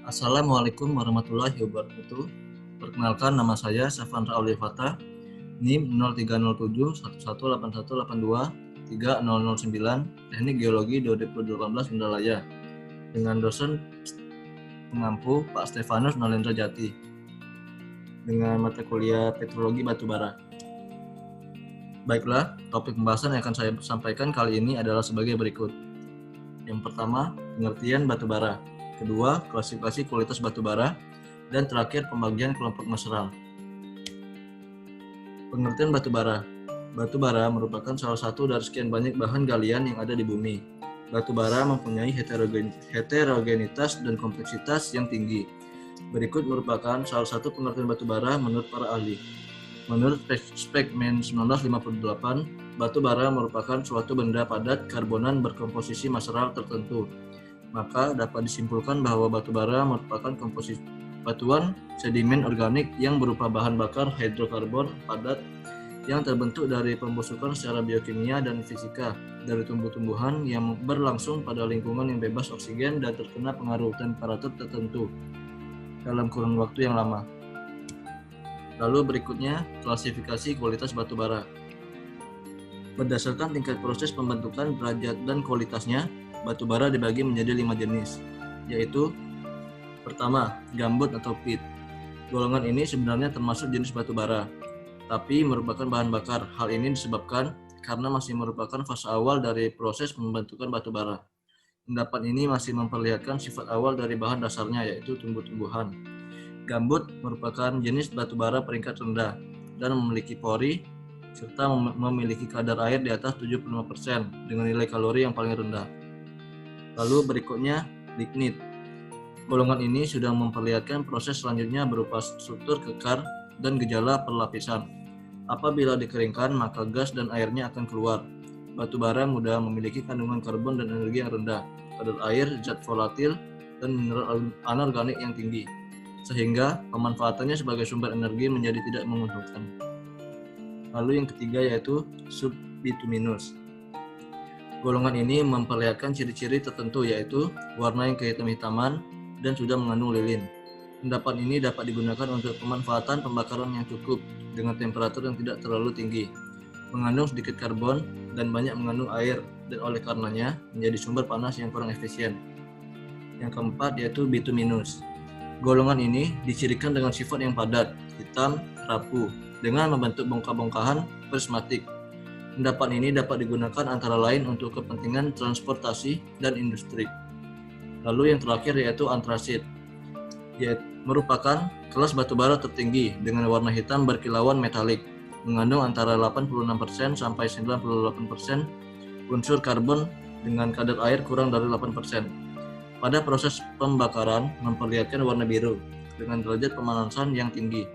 Assalamualaikum warahmatullahi wabarakatuh. Perkenalkan, nama saya Safandra Aulifata, NIM 03071181823009, Teknik Geologi 2018 Indralaya, dengan dosen pengampu Pak Stefanus Nalendra Jati, dengan mata kuliah Petrologi Batubara. Baiklah, topik pembahasan yang akan saya sampaikan kali ini adalah sebagai berikut. Yang pertama, pengertian batubara. Kedua, klasifikasi kualitas batubara, dan terakhir pembagian kelompok mineral. Pengertian batubara. Batubara merupakan salah satu dari sekian banyak bahan galian yang ada di bumi. Batubara mempunyai heterogenitas dan kompleksitas yang tinggi. Berikut merupakan salah satu pengertian batubara menurut para ahli. Menurut Spekman 1958, batubara merupakan suatu benda padat karbonan berkomposisi mineral tertentu. Maka dapat disimpulkan bahwa batubara merupakan komposisi batuan sedimen organik yang berupa bahan bakar hidrokarbon padat yang terbentuk dari pembusukan secara biokimia dan fisika dari tumbuh-tumbuhan yang berlangsung pada lingkungan yang bebas oksigen dan terkena pengaruh temperatur tertentu dalam kurun waktu yang lama. Lalu berikutnya, klasifikasi kualitas batubara. Berdasarkan tingkat proses pembentukan, derajat, dan kualitasnya, batubara dibagi menjadi 5 jenis, yaitu pertama, gambut atau pit. Golongan ini sebenarnya termasuk jenis batubara, tapi merupakan bahan bakar. Hal ini disebabkan karena masih merupakan fase awal dari proses pembentukan batubara. Pendapat ini masih memperlihatkan sifat awal dari bahan dasarnya, yaitu tumbuh-tumbuhan. Gambut merupakan jenis batubara peringkat rendah dan memiliki pori serta memiliki kadar air di atas 75% dengan nilai kalori yang paling rendah. Lalu berikutnya, lignit. Golongan ini sudah memperlihatkan proses selanjutnya berupa struktur kekar dan gejala perlapisan. Apabila dikeringkan, maka gas dan airnya akan keluar. Batubara mudah memiliki kandungan karbon dan energi yang rendah, kadar air, zat volatil, dan mineral anorganik yang tinggi, sehingga pemanfaatannya sebagai sumber energi menjadi tidak menguntungkan. Lalu yang ketiga yaitu subbituminous. Golongan ini memperlihatkan ciri-ciri tertentu, yaitu warna yang kehitam-hitaman dan sudah mengandung lilin. Pendapat ini dapat digunakan untuk pemanfaatan pembakaran yang cukup dengan temperatur yang tidak terlalu tinggi, mengandung sedikit karbon dan banyak mengandung air, dan oleh karenanya menjadi sumber panas yang kurang efisien. Yang keempat yaitu bituminous. Golongan ini dicirikan dengan sifat yang padat, hitam, rapuh, dengan membentuk bongkah-bongkahan prismatik. Pendapat ini dapat digunakan antara lain untuk kepentingan transportasi dan industri. Lalu yang terakhir yaitu antrasit, yaitu merupakan kelas batubara tertinggi dengan warna hitam berkilauan metalik, mengandung antara 86% sampai 98% unsur karbon dengan kadar air kurang dari 8%. Pada proses pembakaran memperlihatkan warna biru dengan derajat pemanasan yang tinggi.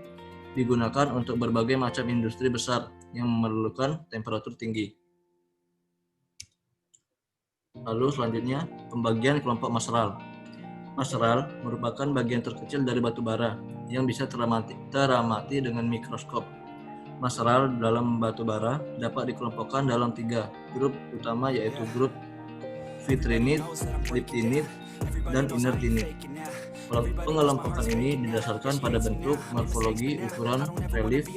Digunakan untuk berbagai macam industri besar yang memerlukan temperatur tinggi. Lalu selanjutnya, pembagian kelompok mineral. Mineral merupakan bagian terkecil dari batubara yang bisa teramati dengan mikroskop. Mineral dalam batubara dapat dikelompokkan dalam 3 grup utama, yaitu grup vitrinit, liptinit, dan inertinit. Pengelompokan ini didasarkan pada bentuk, morfologi, ukuran, relief,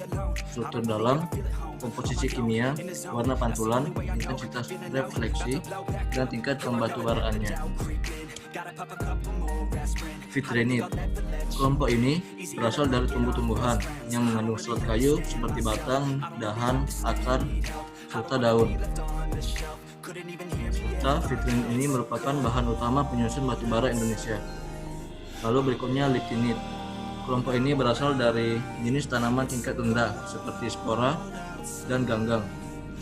struktur dalam, komposisi kimia, warna pantulan, intensitas refleksi, dan tingkat pembatubaraannya. Vitrinit. Kelompok ini berasal dari tumbuh-tumbuhan yang mengandung serat kayu seperti batang, dahan, akar, serta daun. Vitrinit ini merupakan bahan utama penyusun batubara Indonesia. Lalu berikutnya liptinit. Kelompok ini berasal dari jenis tanaman tingkat rendah seperti spora dan ganggang,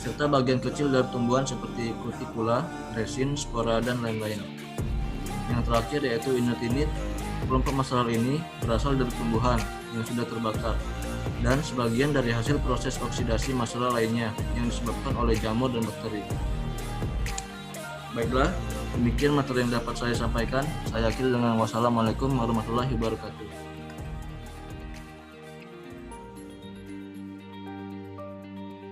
serta bagian kecil dari tumbuhan seperti cuticula, resin, spora, dan lain-lain. Yang terakhir yaitu inertinit. Kelompok mineral ini berasal dari tumbuhan yang sudah terbakar dan sebagian dari hasil proses oksidasi mineral lainnya yang disebabkan oleh jamur dan bakteri. Baiklah, demikian materi yang dapat saya sampaikan. Saya akhiri dengan wassalamualaikum warahmatullahi wabarakatuh.